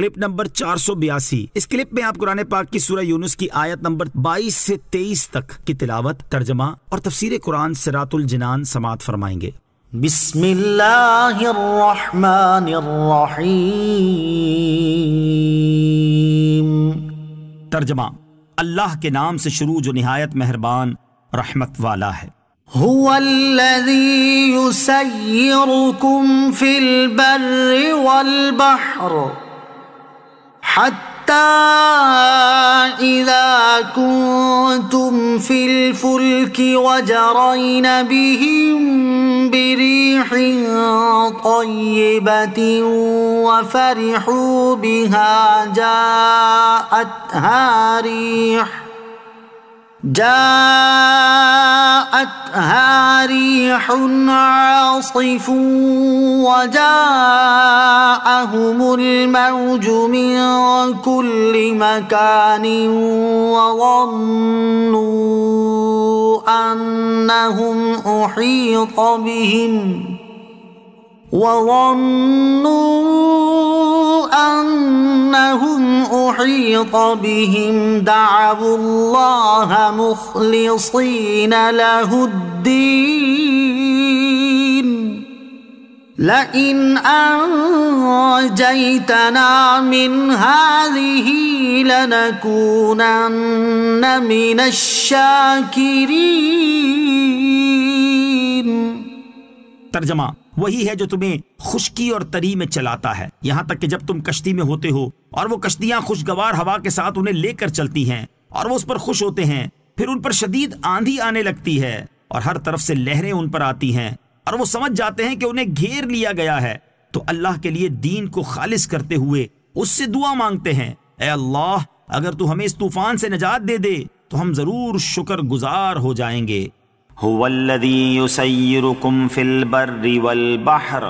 Clip number 482۔ اس clip میں آپ قرآن پاک کی سورہ یونس کی آیت نمبر 22 سے 23 تک کی تلاوت، ترجمہ اور تفسیر قرآن صراط الجنان سماعت فرمائیں گے۔ بسم اللہ الرحمن الرحیم۔ ترجمہ، اللہ کے نام سے شروع جو نہایت مہربان رحمت والا ہے۔ هو الذی یسیرکم فی البر والبحر حتی اذا کنتم فی الفلک وجرین بهم بريح طيبة وفرحوا بها جاءتها ريح عاصف وجاءهم الموج من كل مكان وظنوا أنهم أحيط بهم دعوا الله مخلصين له الدين لئن أنجيتنا من هذه لنكونن من الشاكرين۔ ترجمہ، وہی ہے جو تمہیں خشکی اور تری میں چلاتا ہے، یہاں تک کہ جب تم کشتی میں ہوتے ہو اور وہ کشتیاں خوشگوار ہوا کے ساتھ انہیں لے کر چلتی ہیں اور وہ اس پر خوش ہوتے ہیں، پھر ان پر شدید آندھی آنے لگتی ہے اور ہر طرف سے لہریں ان پر آتی ہیں اور وہ سمجھ جاتے ہیں کہ انہیں گھیر لیا گیا ہے، تو اللہ کے لیے دین کو خالص کرتے ہوئے اس سے دعا مانگتے ہیں، اے اللہ اگر تو ہمیں اس طوفان سے نجات دے دے تو ہم ضرور شکر گزار ہو جائیں گے۔ هو الذی یسیرکم فی البر والبحر،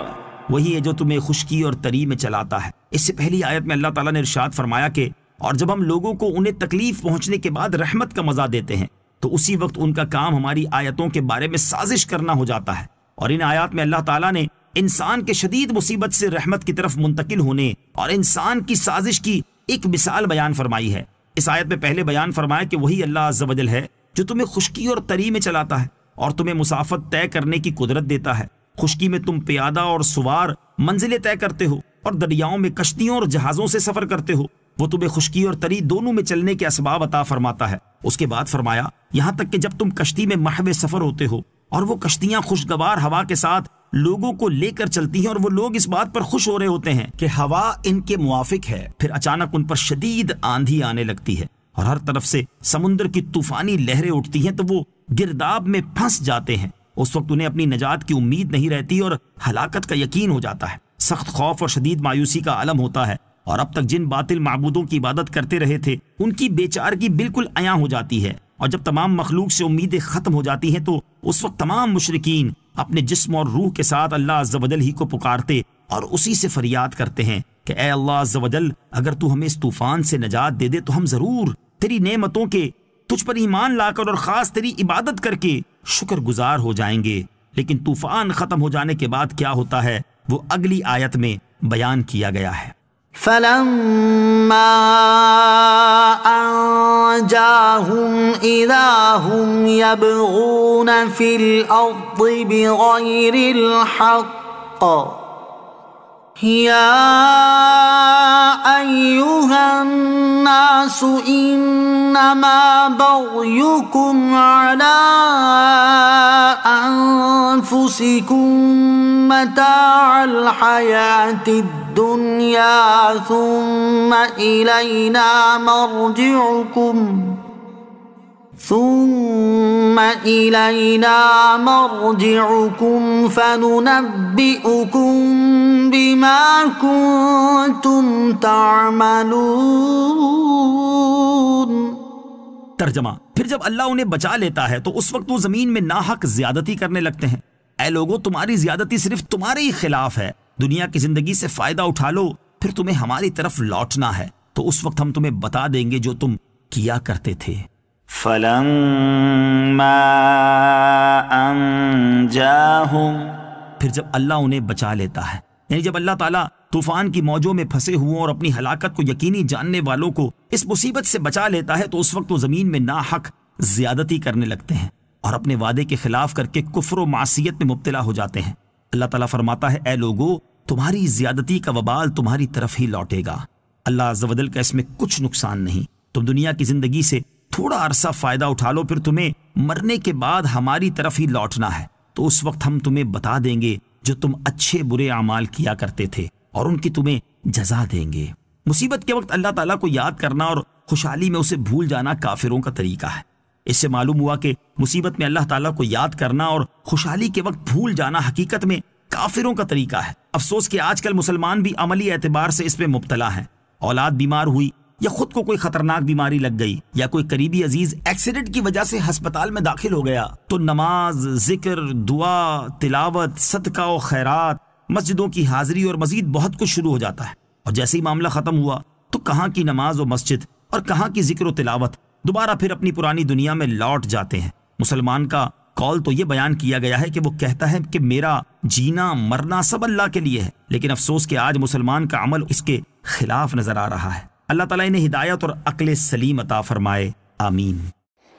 وہی ہے جو تمہیں خشکی اور تری میں چلاتا ہے۔ اس سے پہلی آیت میں اللہ تعالیٰ نے ارشاد فرمایا کہ اور جب ہم لوگوں کو انہیں تکلیف پہنچنے کے بعد رحمت کا مزہ دیتے ہیں تو اسی وقت ان کا کام ہماری آیتوں کے بارے میں سازش کرنا ہو جاتا ہے، اور ان آیات میں اللہ تعالیٰ نے انسان کے شدید مصیبت سے رحمت کی طرف منتقل ہونے اور انسان کی سازش کی ایک مثال بیان فرمائی ہے۔ اس آیت میں پہلے بیان فرمایا کہ وہی اللہ عز و جل ہے جو تمہیں خشکی اور تری میں چلاتا ہے اور تمہیں مسافت طے کرنے کی قدرت دیتا ہے۔ خشکی میں تم پیادہ اور سوار منزلیں طے کرتے ہو اور دریاؤں میں کشتیوں اور جہازوں سے سفر کرتے ہو، وہ تمہیں خشکی اور تری دونوں میں چلنے کے اسباب عطا فرماتا ہے۔ اس کے بعد فرمایا یہاں تک کہ جب تم کشتی میں محو سفر ہوتے ہو اور وہ کشتیاں خوشگوار ہوا کے ساتھ لوگوں کو لے کر چلتی ہیں اور وہ لوگ اس بات پر خوش ہو رہے ہوتے ہیں کہ ہوا ان کے موافق ہے، پھر اچانک ان پر شدید آندھی آنے لگتی ہے اور ہر طرف سے سمندر کی طوفانی لہریں اٹھتی ہیں تو وہ گرداب میں پھنس جاتے ہیں۔ اس وقت انہیں اپنی نجات کی امید نہیں رہتی اور ہلاکت کا یقین ہو جاتا ہے، سخت خوف اور شدید مایوسی کا عالم ہوتا ہے، اور اب تک جن باطل معبودوں کی عبادت کرتے رہے تھے ان کی بیچارگی بالکل عیاں ہو جاتی ہے، اور جب تمام مخلوق سے امیدیں ختم ہو جاتی ہیں تو اس وقت تمام مشرکین اپنے جسم اور روح کے ساتھ اللہ عز و جل ہی کو پکارتے اور اسی سے فریاد کرتے ہیں کہ اے اللہ عز و جل اگر تو ہمیں اس طوفان سے نجات دے دے تو ہم ضرور تیری نعمتوں کے تجھ پر ایمان لا کر اور خاص تیری عبادت کر کے شکر گزار ہو جائیں گے۔ لیکن طوفان ختم ہو جانے کے بعد کیا ہوتا ہے وہ اگلی آیت میں بیان کیا گیا ہے۔ فَلَمَّا أَنْجَاهُمْ إِذَا هُمْ يَبْغُونَ فِي الْأَرْضِ بِغَيْرِ الْحَقِّ يَا أَيُّهَا النَّاسُ إِنَّمَا بَغْيُكُمْ عَلَىٰ أَنفُسِكُمْ مَتَاعَ الْحَيَاةِ الدُّنْيَا ثُمَّ إِلَيْنَا مَرْجِعُكُمْ فَنُنَبِّئُكُمْ بِمَا كُنتُمْ تَعْمَلُونَ۔ ترجمہ، پھر جب اللہ انہیں بچا لیتا ہے تو اس وقت وہ زمین میں ناحق زیادتی کرنے لگتے ہیں۔ اے لوگو، تمہاری زیادتی صرف تمہارے ہی خلاف ہے، دنیا کی زندگی سے فائدہ اٹھا لو پھر تمہیں ہماری طرف لوٹنا ہے تو اس وقت ہم تمہیں بتا دیں گے جو تم کیا کرتے تھے۔ فَلَمَّا أَنْجَاهُمْ، پھر جب اللہ انہیں بچا لیتا ہے، یعنی جب اللہ تعالیٰ طوفان کی موجوں میں پھنسے ہوئوں اور اپنی ہلاکت کو یقینی جاننے والوں کو اس مصیبت سے بچا لیتا ہے تو اس وقت وہ زمین میں ناحق زیادتی کرنے لگتے ہیں اور اپنے وعدے کے خلاف کر کے کفر و معصیت میں مبتلا ہو جاتے ہیں۔ اللہ تعالیٰ فرماتا ہے اے لوگو تمہاری زیادتی کا وبال تمہاری طرف ہی لوٹے گا۔ اللہ عز و جل کا اس میں کچھ نقصان نہیں۔ تم دنیا کی زندگی سے تھوڑا عرصہ فائدہ اٹھا لو، پھر تمہیں مرنے کے بعد ہماری طرف ہی لوٹنا ہے، تو اس وقت ہم تمہیں بتا دیں گے جو تم اچھے برے اعمال کیا کرتے تھے اور ان کی تمہیں جزا دیں گے۔ مصیبت کے وقت اللہ تعالیٰ کو یاد کرنا اور خوشحالی میں اسے بھول جانا کافروں کا طریقہ ہے۔ اس سے معلوم ہوا کہ مصیبت میں اللہ تعالیٰ کو یاد کرنا اور خوشحالی کے وقت بھول جانا حقیقت میں کافروں کا طریقہ ہے۔ افسوس کہ آج کل مسلمان بھی عملی اعتبار سے اس میں مبتلا ہیں۔ اولاد بیمار ہوئی یا خود کو کوئی خطرناک بیماری لگ گئی یا کوئی قریبی عزیز ایکسیڈنٹ کی وجہ سے ہسپتال میں داخل ہو گیا تو نماز، ذکر، دعا، تلاوت، صدقہ و خیرات، مسجدوں کی حاضری اور مزید بہت کچھ شروع ہو جاتا ہے، اور جیسے ہی معاملہ ختم ہوا تو کہاں کی نماز و مسجد اور کہاں کی ذکر و تلاوت، دوبارہ پھر اپنی پرانی دنیا میں لوٹ جاتے ہیں۔ مسلمان کا قول تو یہ بیان کیا گیا ہے کہ وہ کہتا ہے کہ میرا جینا مرنا سب اللہ کے لیے ہے، لیکن افسوس کہ آج مسلمان کا عمل اس کے خلاف نظر آ رہا ہے۔ اللہ تعالیٰ انہیں ہدایت اور عقل سلیم عطا فرمائے، آمین۔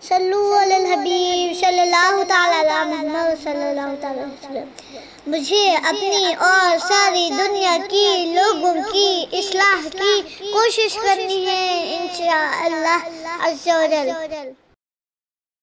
صلو علی الحبیب صلی اللہ تعالی علی محمد صلی اللہ تعالی وسلم۔ مجھے اپنی اور ساری دنیا کی لوگوں کی اصلاح کی کوشش کرنی ہے انشاءاللہ عز و جل۔